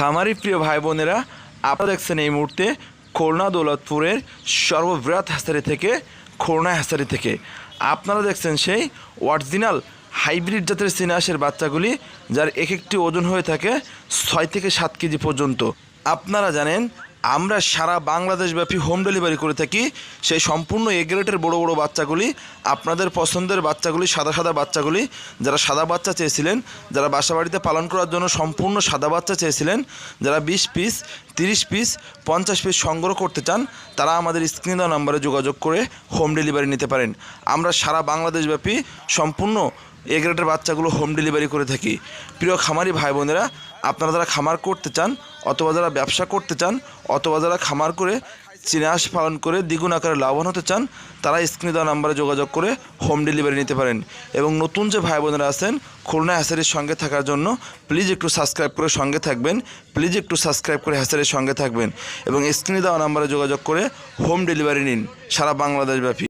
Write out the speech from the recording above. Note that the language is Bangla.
খামারি প্রিয় ভাই বোনেরা, আপনারা দেখছেন এই মুহূর্তে খুলনা দৌলতপুরের সর্ববৃহৎ হ্যাচারি থেকে খুলনা হ্যাচারি থেকে আপনারা দেখছেন সেই অরিজিনাল হাইব্রিড জাতের চীনা হাঁসের বাচ্চাগুলি, যার এক একটি ওজন হয়ে থাকে 6 থেকে 7 কেজি পর্যন্ত। আপনারা জানেন আমরা সারা বাংলাদেশব্যাপী হোম ডেলিভারি করে থাকি। সেই সম্পূর্ণ এ গ্রেডের বড়ো বড়ো বাচ্চাগুলি, আপনাদের পছন্দের বাচ্চাগুলি, সাদা সাদা বাচ্চাগুলি, যারা সাদা বাচ্চা চেয়েছিলেন, যারা বাসা বাড়িতে পালন করার জন্য সম্পূর্ণ সাদা বাচ্চা চেয়েছিলেন, যারা 20 পিস 30 পিস 50 পিস সংগ্রহ করতে চান, তারা আমাদের স্ক্রিনে দেওয়া নাম্বারে যোগাযোগ করে হোম ডেলিভারি নিতে পারেন। আমরা সারা বাংলাদেশব্যাপী সম্পূর্ণ এ গ্রেডের বাচ্চাগুলো হোম ডেলিভারি করে থাকি। প্রিয় খামারি ভাই বোনেরা, আপনারা যারা খামার করতে চান, অথবা যারা ব্যবসা করতে চান, অথবা যারা খামার করে চীনা হাঁস পালন করে দ্বিগুণ আকারে লাভবান হতে চান, তারা স্ক্রিনে দেওয়া নাম্বারে যোগাযোগ করে হোম ডেলিভারি নিতে পারেন। এবং নতুন যে ভাই বোনেরা আছেন খুলনা হ্যাচারির সঙ্গে থাকার জন্য প্লিজ একটু সাবস্ক্রাইব করে সঙ্গে থাকবেন, প্লিজ একটু সাবস্ক্রাইব করে হ্যাচারির সঙ্গে থাকবেন এবং স্ক্রিনে দেওয়া নাম্বারে যোগাযোগ করে হোম ডেলিভারি নিন সারা বাংলাদেশব্যাপী।